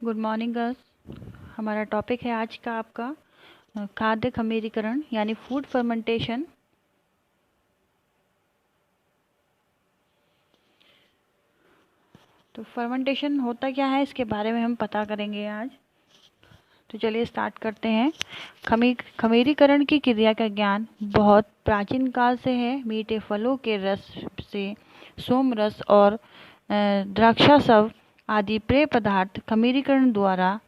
Good morning girls. हमारा topic है आज का आपका खाद्य खमीरीकरण यानी फूड फर्मेंटेशन। तो फर्मेंटेशन होता क्या है, इसके बारे में हम पता करेंगे आज। तो चलिए स्टार्ट करते हैं। खमीरीकरण की क्रिया का ज्ञान बहुत प्राचीन काल से है। मीठे फलों के रस से सोम रस और द्राक्षासव आदि पेय पदार्थ खमीरीकरण द्वारा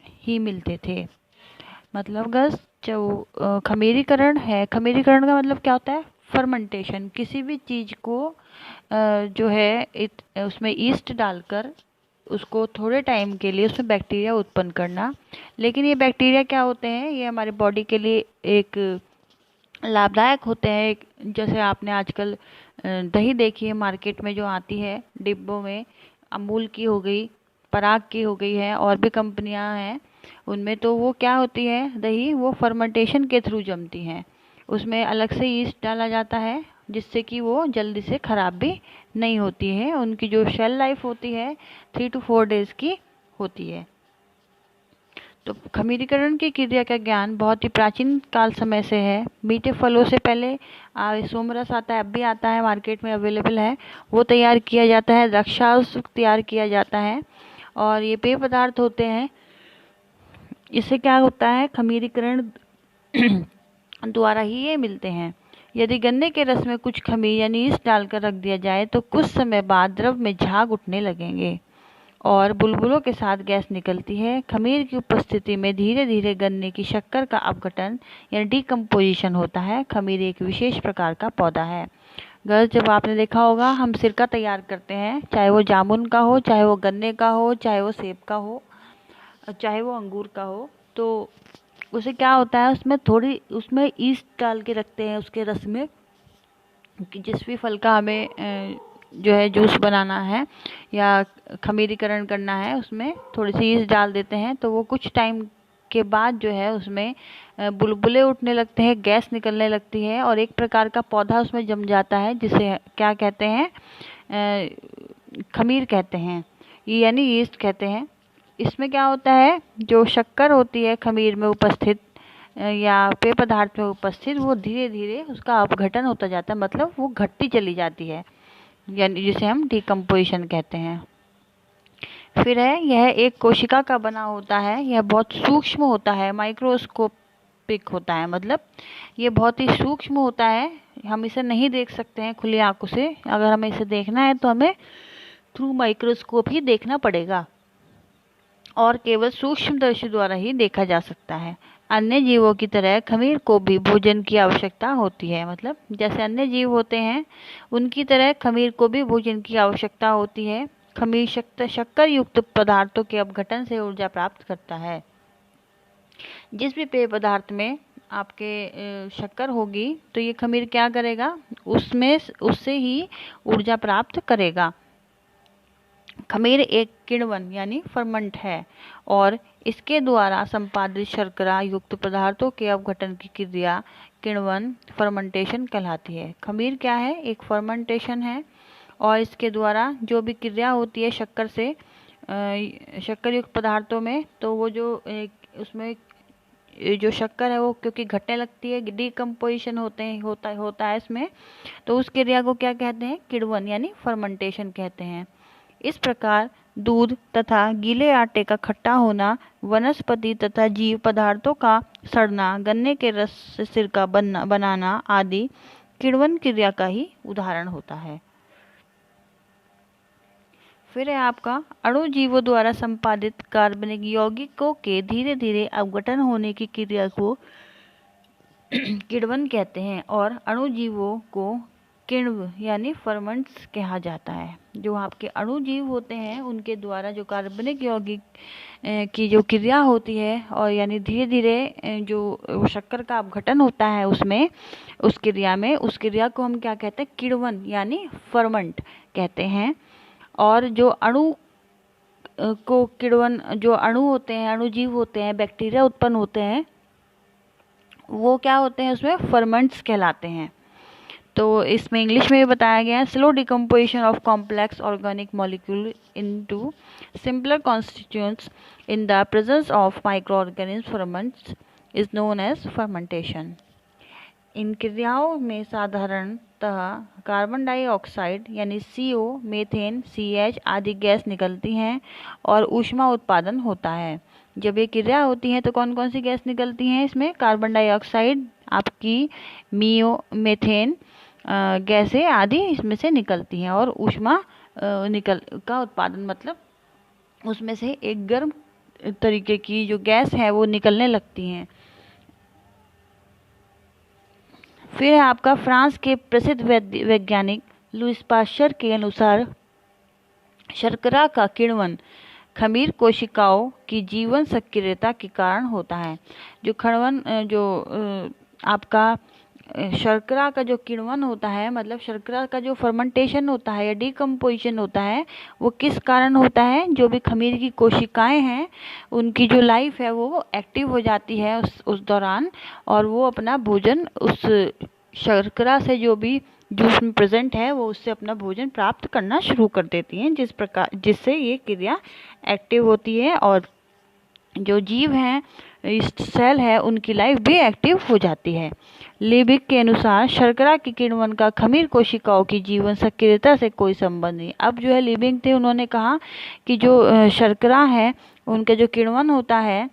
ही मिलते थे। मतलब गस जो खमीरीकरण है, खमीरीकरण का मतलब क्या होता है? फर्मेंटेशन। किसी भी चीज़ को जो है उसमें ईस्ट डालकर उसको थोड़े टाइम के लिए उसमें बैक्टीरिया उत्पन्न करना। लेकिन ये बैक्टीरिया क्या होते हैं, ये हमारे बॉडी के लिए एक लाभदायक होते हैं। जैसे आपने आजकल दही देखी है मार्केट में जो आती है डिब्बों में, अमूल की हो गई, पराग की हो गई है, और भी कंपनियां हैं उनमें। तो वो क्या होती है दही, वो फर्मेंटेशन के थ्रू जमती हैं। उसमें अलग से ईस्ट डाला जाता है जिससे कि वो जल्दी से ख़राब भी नहीं होती है। उनकी जो शेल लाइफ होती है 3 to 4 डेज की होती है। तो खमीरीकरण की क्रिया का ज्ञान बहुत ही प्राचीन काल समय से है। मीठे फलों से पहले सोमरस आता है, अब भी आता है, मार्केट में अवेलेबल है, वो तैयार किया जाता है। द्राक्षारस तैयार किया जाता है और ये पेय पदार्थ होते हैं। इससे क्या होता है, खमीरीकरण द्वारा ही ये मिलते हैं। यदि गन्ने के रस में कुछ खमीर यानी ईस्ट डालकर रख दिया जाए तो कुछ समय बाद द्रव में झाग उठने लगेंगे और बुलबुलों के साथ गैस निकलती है। खमीर की उपस्थिति में धीरे धीरे गन्ने की शक्कर का अपघटन यानी डिकम्पोजिशन होता है। खमीर एक विशेष प्रकार का पौधा है। गर्ल्स, जब आपने देखा होगा हम सिरका तैयार करते हैं, चाहे वो जामुन का हो, चाहे वो गन्ने का हो, चाहे वो सेब का हो, चाहे वो अंगूर का हो, तो उसे क्या होता है, उसमें ईस्ट डाल के रखते हैं उसके रस में, कि जिस भी फल का हमें जो है जूस बनाना है या खमीरीकरण करना है, उसमें थोड़ी सी ईस्ट डाल देते हैं। तो वो कुछ टाइम के बाद जो है उसमें बुलबुले उठने लगते हैं, गैस निकलने लगती है और एक प्रकार का पौधा उसमें जम जाता है जिसे क्या कहते हैं, खमीर कहते हैं, यानी ईस्ट कहते हैं। इसमें क्या होता है, जो शक्कर होती है खमीर में उपस्थित या पेय पदार्थ में उपस्थित, वो धीरे धीरे उसका अपघटन होता जाता है, मतलब वो घटती चली जाती है, यानी जिसे हम डिकम्पोजिशन कहते हैं। फिर है, यह एक कोशिका का बना होता है। यह बहुत सूक्ष्म होता है, माइक्रोस्कोपिक होता है, मतलब ये बहुत ही सूक्ष्म होता है। हम इसे नहीं देख सकते हैं खुली आंखों से। अगर हमें इसे देखना है तो हमें थ्रू माइक्रोस्कोप ही देखना पड़ेगा और केवल सूक्ष्मदर्शी द्वारा ही देखा जा सकता है। अन्य जीवों की तरह खमीर को भी भोजन की आवश्यकता होती है। मतलब जैसे अन्य जीव होते हैं उनकी तरह खमीर को भी भोजन की आवश्यकता होती है। खमीर शक्कर युक्त पदार्थों के अपघटन से ऊर्जा प्राप्त करता है। जिस भी पेय पदार्थ में आपके शक्कर होगी तो ये खमीर क्या करेगा, उससे ही ऊर्जा प्राप्त करेगा। खमीर एक किण्वन यानी फर्मेंट है और इसके द्वारा संपादित शर्करा युक्त पदार्थों के अपघटन की क्रिया किण्वन फर्मेंटेशन कहलाती है। खमीर क्या है, एक फर्मेंटेशन है और इसके द्वारा जो भी क्रिया होती है शक्कर से, शक्कर युक्त पदार्थों में, तो वो जो उसमें जो शक्कर है वो क्योंकि घटने लगती है, डिकम्पोजिशन होता है इसमें, तो उस क्रिया को क्या कहते हैं, किण्वन यानी फर्मेंटेशन कहते हैं। इस प्रकार दूध तथा गीले आटे का खट्टा होना, वनस्पति तथा जीव पदार्थों का सड़ना, गन्ने के रस से सिरका बनाना आदि किण्वन क्रिया का ही उदाहरण होता है। फिर है आपका अणु जीवों द्वारा संपादित कार्बनिक यौगिकों के धीरे धीरे अपघटन होने की क्रिया को किण्वन कहते हैं और अणु जीवों को किण्व यानी फर्मेंट्स कहा जाता है। जो आपके अणु जीव होते हैं उनके द्वारा जो कार्बनिक यौगिक की जो क्रिया होती है और यानी धीरे धीरे जो शक्कर का अपघटन होता है उसमें, उस क्रिया में, उस क्रिया को हम क्या कहते हैं, किण्वन यानी फर्मेंट कहते हैं। और जो अणु को किण्वन, जो अणु होते हैं, अणु जीव होते हैं, बैक्टीरिया उत्पन्न होते हैं, वो क्या होते हैं, उसमें फर्मेंट्स कहलाते हैं। तो इसमें इंग्लिश में भी बताया गया है, slow decomposition of complex organic molecule into simpler constituents in the presence of micro organism ferments is known as fermentation. इन क्रियाओं में साधारणतः कार्बन डाइऑक्साइड यानी CO, मीथेन, CH आदि गैस निकलती हैं और ऊष्मा उत्पादन होता है। जब ये क्रिया होती है तो कौन कौन सी गैस निकलती हैं? इसमें कार्बन डाइऑक्साइड, आपकी मीथेन गैसें आदि इसमें से निकलती हैं और ऊष्मा का उत्पादन, मतलब उसमें से एक गर्म तरीके की जो गैस है वो निकलने लगती हैं। फिर है आपका फ्रांस के प्रसिद्ध वैज्ञानिक लुईस पाश्चर के अनुसार शर्करा का किण्वन खमीर कोशिकाओं की जीवन सक्रियता के कारण होता है। जो आपका शर्करा का जो किण्वन होता है, मतलब शर्करा का जो फर्मेंटेशन होता है या डिकम्पोजिशन होता है, वो किस कारण होता है? जो भी खमीर की कोशिकाएं हैं उनकी जो लाइफ है वो एक्टिव हो जाती है उस दौरान, और वो अपना भोजन उस शर्करा से जो भी जूस में प्रेजेंट है वो उससे अपना भोजन प्राप्त करना शुरू कर देती हैं, जिससे ये क्रिया एक्टिव होती है और जो जीव हैं, इस सेल है, उनकी लाइफ भी एक्टिव हो जाती है। लिबिक के अनुसार शर्करा के किण्वन का खमीर कोशिकाओं की जीवन सक्रियता से कोई संबंध नहीं। अब जो है लिबिक थे, उन्होंने कहा कि जो शर्करा है उनका जो किण्वन होता है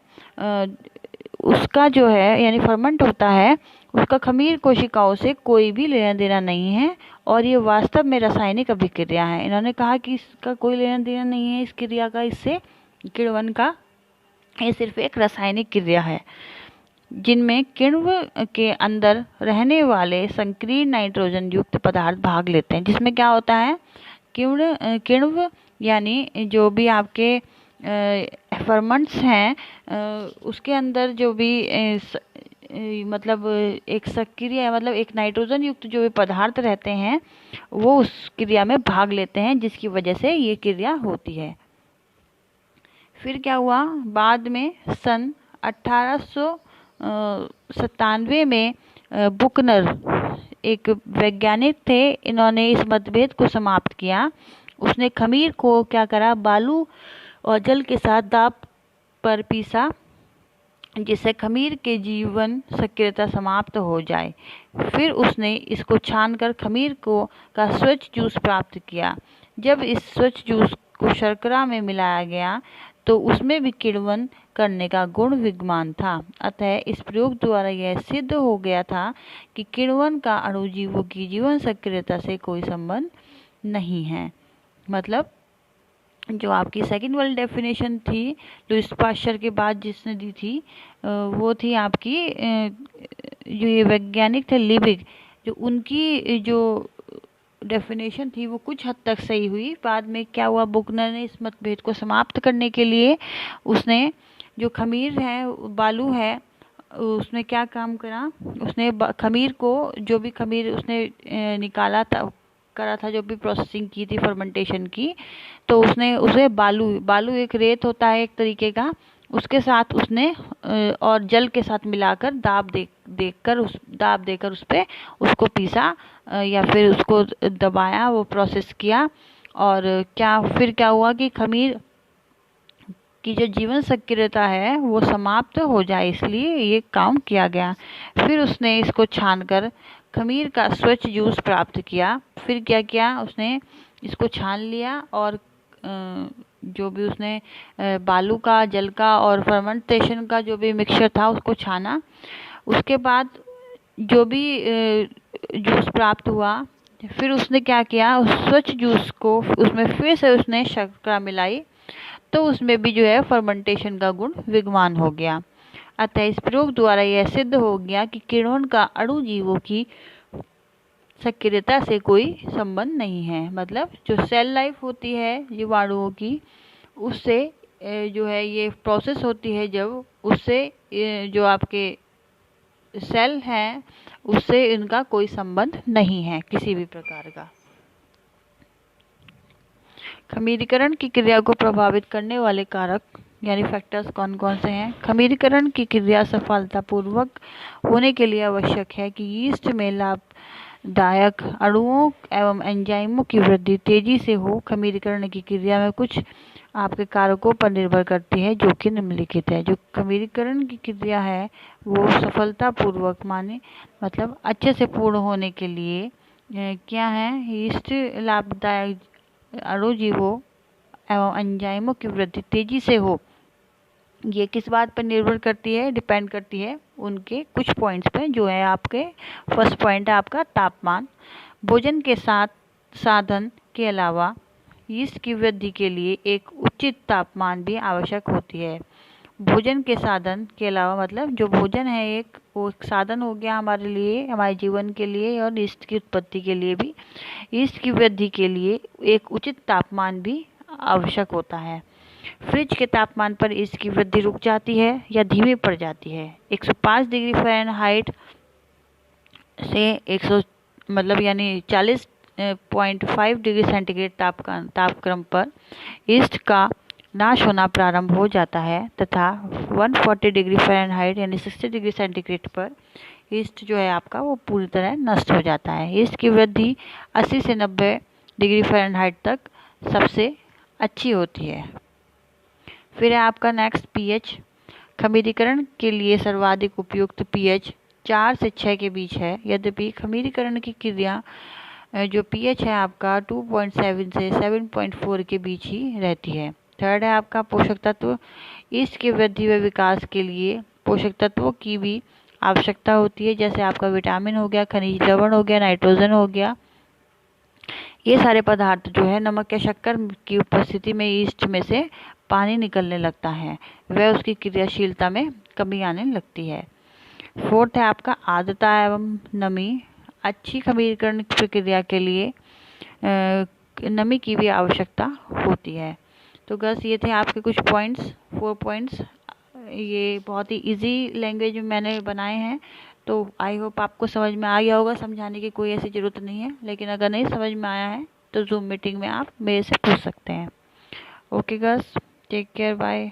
उसका जो है यानी फर्मेंट होता है, उसका खमीर कोशिकाओं से कोई भी लेना देना नहीं है और ये वास्तव में रासायनिक अभिक्रिया है। इन्होंने कहा कि इसका कोई लेना देना नहीं है इस क्रिया का, इससे किण्वन का, ये सिर्फ एक रासायनिक क्रिया है जिनमें किण्व के अंदर रहने वाले संकीर्ण नाइट्रोजन युक्त पदार्थ भाग लेते हैं। जिसमें क्या होता है? किण्व यानी जो भी आपके फर्मेंट्स हैं उसके अंदर जो भी मतलब एक सक्रिय, मतलब एक नाइट्रोजन युक्त जो भी पदार्थ रहते हैं वो उस क्रिया में भाग लेते हैं, जिसकी वजह से ये क्रिया होती है। फिर क्या हुआ? बाद में सन 1897 में बुकनर एक वैज्ञानिक थे, इन्होंने इस मतभेद को समाप्त किया। उसने खमीर को क्या करा? बालू और जल के साथ दाब पर पीसा, जिससे खमीर के जीवन सक्रियता समाप्त हो जाए। फिर उसने इसको छानकर खमीर का स्वच्छ जूस प्राप्त किया। जब इस स्वच्छ जूस को शर्करा में मिलाया गया तो उसमें भी किण्वन करने का गुण विद्यमान था। अतः इस प्रयोग द्वारा यह सिद्ध हो गया था कि किण्वन का अणुजीवों की जीवन सक्रियता से कोई संबंध नहीं है। मतलब जो आपकी सेकंड वर्ल्ड डेफिनेशन थी लुईस पाश्चर के बाद जिसने दी थी वो थी आपकी जो ये वैज्ञानिक थे लिबिक, जो उनकी जो डेफिनेशन थी वो कुछ हद तक सही हुई। बाद में क्या हुआ? बुकनर ने इस मतभेद को समाप्त करने के लिए उसने जो खमीर है, बालू है, उसमें क्या काम करा? उसने खमीर को, जो भी खमीर उसने निकाला था, करा था, जो भी प्रोसेसिंग की थी फर्मेंटेशन की, तो उसने उसे बालू एक रेत होता है एक तरीके का, उसके साथ उसने और जल के साथ मिलाकर दाब देकर उस पे उसको पीसा या फिर उसको दबाया, वो प्रोसेस किया। और फिर क्या हुआ कि खमीर की जो जीवन सक्रियता है वो समाप्त हो जाए, इसलिए ये काम किया गया। फिर उसने इसको छानकर खमीर का स्वच्छ जूस प्राप्त किया। फिर क्या किया? उसने इसको छान लिया और जो भी उसने बालू का, जल का और फर्मेंटेशन का जो भी मिक्सचर था उसको छाना। उसके बाद जो भी जूस प्राप्त हुआ, फिर उसने क्या किया? उस स्वच्छ जूस को उसमें फिर से उसने शर्करा मिलाई, तो उसमें भी जो है फर्मेंटेशन का गुण विद्यमान हो गया। अतः इस प्रयोग द्वारा यह सिद्ध हो गया कि किण्वन का अणुजीवों की सक्रियता से कोई संबंध नहीं है। मतलब जो सेल लाइफ होती है जीवाणुओं की, उससे जो है ये प्रोसेस होती है, जब उससे जो आपके सेल हैं उससे इनका कोई संबंध नहीं है किसी भी प्रकार का। खमीरीकरण की क्रिया को प्रभावित करने वाले कारक यानी फैक्टर्स कौन कौन से हैं? खमीरीकरण की क्रिया सफलतापूर्वक होने के लिए आवश्यक है कि यीस्ट में दायक अणुओं एवं एंजाइमों की वृद्धि तेजी से हो। खमीरीकरण की क्रिया में कुछ आपके कारकों पर निर्भर करती है जो कि निम्नलिखित है। जो खमीरीकरण की क्रिया है वो सफलतापूर्वक मतलब अच्छे से पूर्ण होने के लिए क्या है, यीस्ट लाभदायक अणुजीवों एवं एंजाइमों की वृद्धि तेजी से हो। ये किस बात पर निर्भर करती है, डिपेंड करती है उनके कुछ पॉइंट्स पे, जो है आपके फर्स्ट पॉइंट है आपका तापमान। भोजन के साथ साधन के अलावा यीस्ट की वृद्धि के लिए एक उचित तापमान भी आवश्यक होती है। भोजन के साधन के अलावा मतलब जो भोजन है एक वो एक साधन हो गया हमारे लिए, हमारे जीवन के लिए, और यीस्ट की उत्पत्ति के लिए भी। यीस्ट की वृद्धि के लिए एक उचित तापमान भी आवश्यक होता है। फ्रिज के तापमान पर इसकी वृद्धि रुक जाती है या धीमी पड़ जाती है। 105 डिग्री फ़ारेनहाइट से 100 मतलब यानी 40.5 डिग्री सेंटीग्रेड तापक्रम पर यीस्ट का नाश होना प्रारंभ हो जाता है तथा 140 डिग्री फ़ारेनहाइट यानी 60 डिग्री सेंटीग्रेड पर यीस्ट जो है आपका वो पूरी तरह नष्ट हो जाता है। यीस्ट की वृद्धि 80 से 90 डिग्री फ़ारेनहाइट तक सबसे अच्छी होती है। फिर है आपका नेक्स्ट पीएच। खमीरीकरण के लिए सर्वाधिक उपयुक्त पीएच 4 से 6 के बीच है। यद्यपि खमीरीकरण की क्रिया जो पीएच है आपका 2.7 से 7.4 के बीच ही रहती है। थर्ड है आपका पोषक तत्व। यीस्ट की वृद्धि व विकास के लिए पोषक तत्वों की भी आवश्यकता होती है, जैसे आपका विटामिन हो गया, खनिज लवण हो गया, नाइट्रोजन हो गया। ये सारे पदार्थ जो है नमक या शक्कर की उपस्थिति में यीस्ट में से पानी निकलने लगता है, वह उसकी क्रियाशीलता में कमी आने लगती है। फोर्थ है आपका आर्द्रता एवं नमी। अच्छी खमीरीकरण प्रक्रिया के लिए नमी की भी आवश्यकता होती है। तो बस ये थे आपके कुछ पॉइंट्स, 4 पॉइंट्स। ये बहुत ही इजी लैंग्वेज में मैंने बनाए हैं, तो आई होप आपको समझ में आ गया होगा। समझाने की कोई ऐसी ज़रूरत नहीं है, लेकिन अगर नहीं समझ में आया है तो जूम मीटिंग में आप मेरे से पूछ सकते हैं। Okay girls, take care, bye.